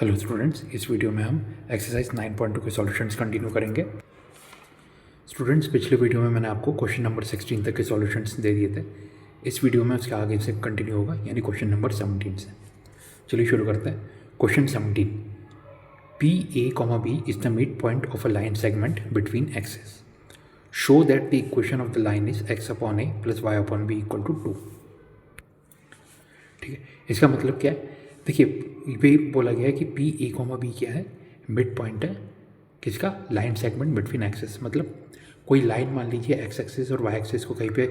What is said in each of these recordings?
Hello students, इस video में हम एक्सरसाइज 9.2 के सॉल्यूशंस कंटिन्यू करेंगे। स्टूडेंट्स, पिछले वीडियो में मैंने आपको क्वेश्चन नंबर 16 तक के सॉल्यूशंस दे दिए थे। इस वीडियो में उसके आगे से कंटिन्यू होगा, यानी क्वेश्चन नंबर 17 से। चलिए शुरू करते हैं। Question 17, P a comma b is the mid point of a line segment between axes. Show that the equation of the line is x upon a plus y upon b equal to 2। ठीक है, इसका मतलब क्या है? देखिए, ये बोला गया है कि पी ए कॉमा बी क्या है, मिड पॉइंट है किसका, लाइन सेगमेंट बिटवीन एक्सेस। मतलब कोई लाइन मान लीजिए एक्स एक्सिस और वाई एक्सिस को कहीं पे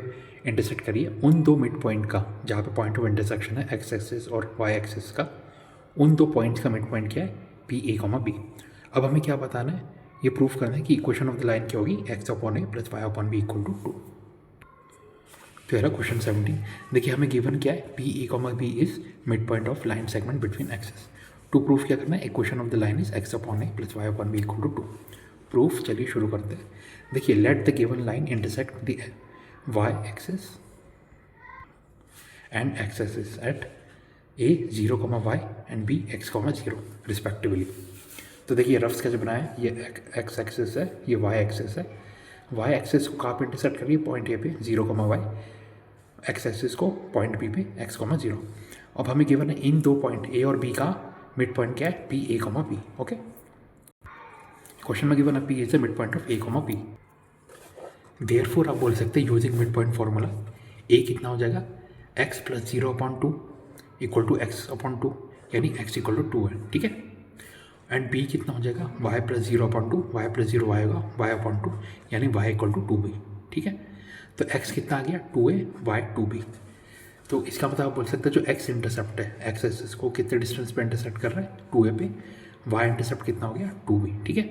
इंटरसेक्ट करिए, उन दो मिड पॉइंट का, जहाँ पे पॉइंट ऑफ इंटरसेक्शन है एक्स एक्सिस और वाई एक्सिस का, उन दो पॉइंट्स का मिड पॉइंट क्या है, पी ए कॉमा बी। अब हमें क्या बताना है, ये प्रूफ करना है कि इक्वेशन ऑफ द लाइन क्या होगी, x upon a plus y upon b equal to 2। फिर क्वेश्चन 17, देखिए हमें गिवन क्या है, P a comma b is mid point of line segment between axes. To proof क्या करना है, equation of the line is x upon a plus y upon b equal to 2। Proof, चलिए शुरू करते हैं। देखिए, let the given line intersect the y axis and x axis at A 0 comma y and B x comma 0 respectively. तो देखिए rough sketch बनाया, ये x axis है, ये वाई एक्सिस है। वाई एक्सिस को कहाँ पे इंटरसेक्ट करिए, पॉइंट ए पे 0 कॉमा वाई, एक्स एक्सिस को पॉइंट बी पे एक्स कॉमा 0। अब हमें गिवन है इन दो पॉइंट ए और बी का मिड पॉइंट क्या है, P a comma b. Okay, question में गिवन है P is the mid point of A comma B. Therefore आप बोल सकते हैं using mid point formula, a कितना हो जाएगा, x plus 0 upon 2 equal to x upon 2, यानी एक्स इक्वल टू 2 है। ठीक है, एंड बी कितना हो जाएगा, y plus 0 upon 2, y plus 0 y होगा, वाई अपॉन 2, यानी वाई इक्वल टू 2b। ठीक है, तो x कितना आ गया, 2a y 2b। तो इसका मतलब आप बोल सकते हैं जो x इंटरसेप्ट है, एक्स एक्सिस को कितने डिस्टेंस पे इंटरसेप्ट कर रहा है, 2a पे, y इंटरसेप्ट कितना हो गया, 2b। ठीक है,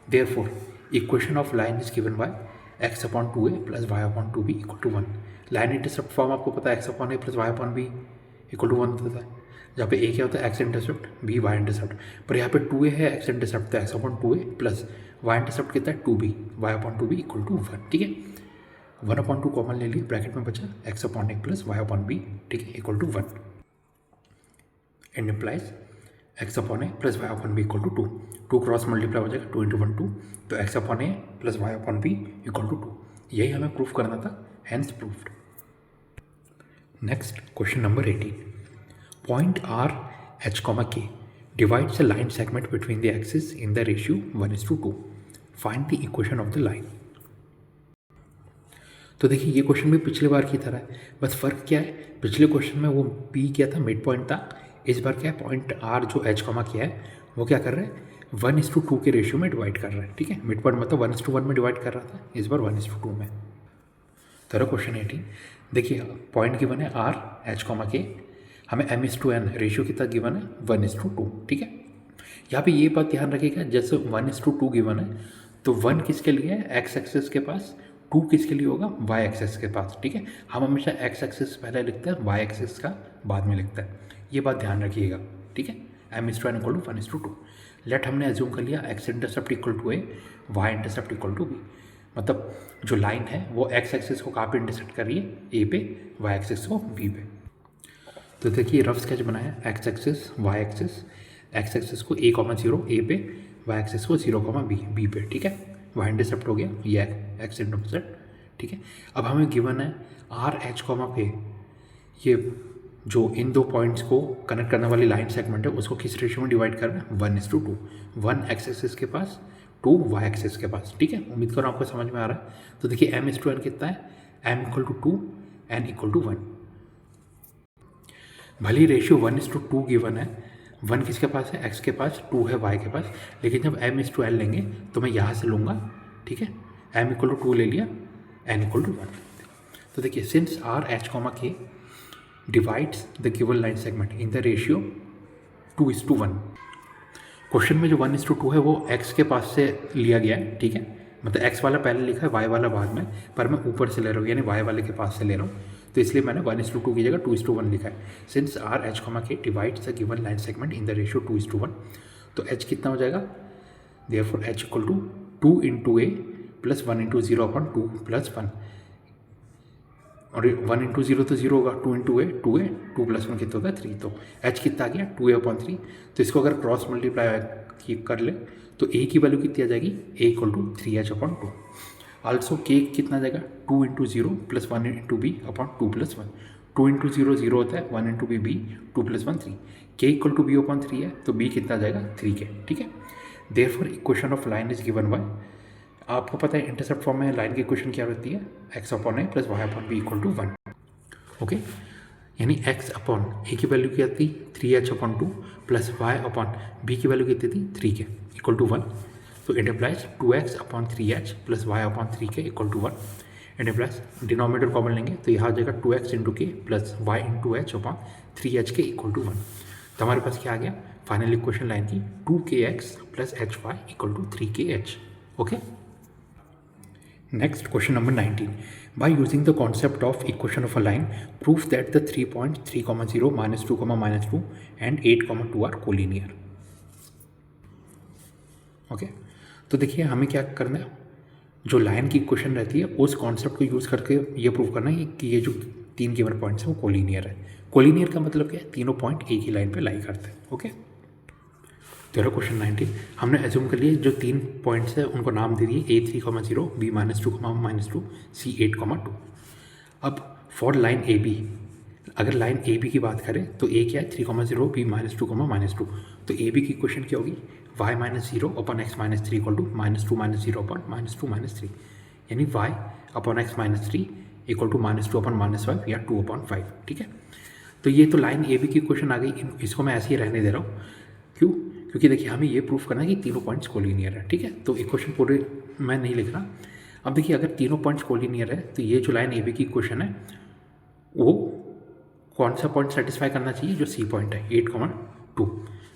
therefore equation of line is given by x upon 2a plus y upon 2b equal to 1। Line intercept form आपको पता है, x upon a plus y upon b equal to 1 होता है, जहाँ पे a क्या होता है, x intercept, b y intercept. पर यहाँ पे 2a है, x इंटरसेप्ट, तो x upon 2a plus y intercept कितना है, 2b, y upon 2b equal to 1। ठीक है, 1/2 कॉमन ले लिए, ब्रैकेट में बचा x upon a plus y upon b, ठीक है, equal to 1 and implies x upon a plus y upon b equal to 2। 2 cross multiply हो जाएगा, 2 इंटू 1 2, तो x upon a plus y upon b equal to 2। यही हमें proof करना था, hence proofed. Next question number 18, point R h comma k divides the line segment between the axis in the ratio 1:2। Find the equation of the line. तो देखिए ये question भी पिछले बार की तरह है, बस फ़र्क क्या है, पिछले क्वेश्चन में वो P क्या था, मिड पॉइंट था। इस बार क्या है, पॉइंट R जो H कॉमा किया है वो क्या कर रहा है, 1:2 के रेशियो में डिवाइड कर रहा है। ठीक है, मिड पॉइंट मतलब 1:1 में डिवाइड कर रहा था, इस बार 1:2 में। तो क्वेश्चन 18, देखिए पॉइंट गिवन है R H कॉमा के, हमें M:n रेशियो कितना गिवन है, 1:2। ठीक है, यहाँ पे ये बात ध्यान रखिएगा, जैसे 1:2 गिवन है तो 1 किसके लिए है, एक्स एक्सिस के पास, 2 किसके लिए होगा, वाई एक्सिस के पास। ठीक है, हम हमेशा एक्स एक्सिस पहले लिखते हैं, वाई एक्सिस का बाद में लिखते हैं, ये बात ध्यान रखिएगा। ठीक है, M:n इक्वल टू 1:2। लेट हमने एज्यूम कर लिया x intercept equal to a, y intercept equal to b. मतलब जो लाइन है वो एक्स एक्सिस को कहाँ पे इंटरसेप्ट कर रही है, ए पे, वाई एक्सिस को बी पे। तो देखिए रफ स्केच बनाया, x axis, y axis, x axis को a, 0 ए पे, वाई एक्सिस को 0, बी पे। ठीक है, वाई इंटरसेप्ट हो गया, ये एक्स इंटरसेप्ट। ठीक है, अब हमें गिवन है आर एच कॉमा पे, ये जो इन दो पॉइंट्स को कनेक्ट करने वाली लाइन सेगमेंट है उसको किस रेशियो में डिवाइड करना है, 1:2। 1 एक्स एक्सिस के पास, 2 वाई एक्सिस के पास। ठीक है, उम्मीद करो आपको समझ में आ रहा है। तो देखिए M:n कितना है, M equal to 2, N equal to 1। भले रेशियो 1:2 गिवन है, 1 किसके पास है, x के पास, 2 है y के पास, लेकिन जब M:n लेंगे तो मैं यहाँ से लूँगा। ठीक है, M इक्वल टू 2 ले लिया, N इक्वल टू 1। तो देखिए since R H comma k divides the given line segment in the ratio 2:1, question में जो 1:2 है वो x के पास से लिया गया है। ठीक है, मतलब x वाला पहले लिखा है, y वाला बाद में, पर मैं ऊपर से ले रहा हूँ, यानी y वाले के पास से ले रहा हूँ, तो इसलिए मैंने 1:2 की जगह 2:1 लिखा है। Since R H comma k divides the given line segment in the ratio 2:1, तो H कितना हो जाएगा, therefore H equal to 2 into a plus 1 into 0 upon 2 plus 1, और 1 इंटू 0 तो 0 होगा, 2 इंटू ए 2a, 2 + 1 कितना होता है 3, तो h कितना आ गया 2a/3। तो इसको अगर क्रॉस मल्टीप्लाई कर ले तो a की वैल्यू कितनी आ जाएगी a = 3h/2। आल्सो k कितना आ जाएगा 2 × 0 + 1 × b/2 + 1। 2 × 0 0 होता है, 1 × b 2 + 1 3। k = b/3 है तो b कितना आ जाएगा 3k, ठीक है। Therefore equation of line is given bye, आपको पता है इंटरसेप्ट फॉर्म में लाइन की इक्वेशन क्या होती है x/a + y/b = 1। ओके, यानी x/a की वैल्यू क्या थी 3h/2 प्लस y/b की वैल्यू कितनी थी 3k = 1। तो it implies 2x/3h plus y/3k = 1। It implies denominator common लेंगे तो यहाँ आ जाएगा 2x × k plus y × h/3hk = 1। तो हमारे पास क्या आ गया फाइनल इक्वेशन लाइन की 2kx plus hy = 3kh। Okay, next question number 19. By using the concept of equation of a line, prove that the 3 points 3, 0, -2, -2 and 8, 2 are collinear. Okay, तो देखिए हमें क्या करना है, जो लाइन की इक्वेशन रहती है उस कॉन्सेप्ट को यूज़ करके ये प्रूव करना है कि ये जो 3 गिवन पॉइंट्स हैं वो कोलिनियर है। कोलिनियर का मतलब क्या है, तीनों पॉइंट एक ही लाइन पे लाई करते हैं। ओके, तेरा क्वेश्चन 19 हमने एज्यूम कर लिए जो 3 पॉइंट्स है उनको नाम दे दिए a3, 0, b -2, -2, c 8, 2। अब फॉर लाइन ए बी, अगर लाइन ए बी की बात करें तो a क्या है 3, 0, b -2, -2। तो ए बी की इक्वेशन क्या होगी y - 0/x - 3 = -2 - 0/-2 - 3, यानी y/x - 3 = -2/-5 या 2/5, ठीक है। तो ये तो लाइन ए बी की इक्वेशन आ गई, इसको मैं ऐसे ही रहने दे रहा हूँ। क्यों? क्योंकि देखिए हमें ये प्रूफ करना है कि तीनों पॉइंट्स कोलिनियर है, ठीक है। तो इक्वेशन पूरे मैं नहीं लिख रहा। अब देखिए अगर तीनों पॉइंट्स कोलिनियर है तो ये जो लाइन ए बी की इक्वेशन है वो कौन सा पॉइंट सेटिस्फाई करना चाहिए, जो सी पॉइंट है 8, 2।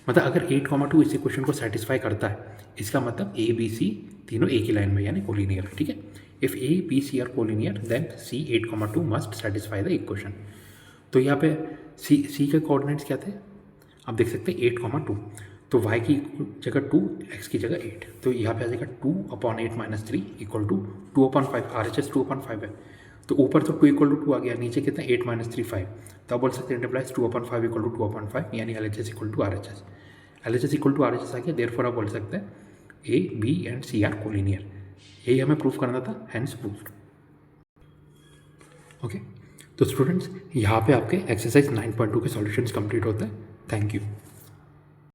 मतलब अगर 8, 2 इस इक्वेशन को सेटिस्फाई करता है इसका मतलब ए बी सी तीनों एक ही लाइन में यानी कोलिनियर है, ठीक है। If A B C are collinear then C 8, 2 must satisfy the equation. तो यहाँ पे सी के कोऑर्डिनेट्स क्या थे आप देख सकते हैं 8, 2। तो y की जगह 2, x की जगह 8, तो यहाँ पे आ जाएगा 2/8 - 3 = 2/5। RHS 2/5 है तो ऊपर तो 2 = 2 आ गया, नीचे कितना 8 - 3 5। तो आप बोल सकते हैं इंटरप्लाइज 2/5 = 2/5 यानी LHS = RHS। LHS = RHS आ गया, देयरफॉर आप बोल सकते हैं A, B and C are collinear. यही हमें प्रूफ करना था, हैंस प्रूफ्ड। ओके, तो स्टूडेंट्स यहाँ पे आपके एक्सरसाइज 9.2 के सॉल्यूशंस कंप्लीट होते हैं। Thank you.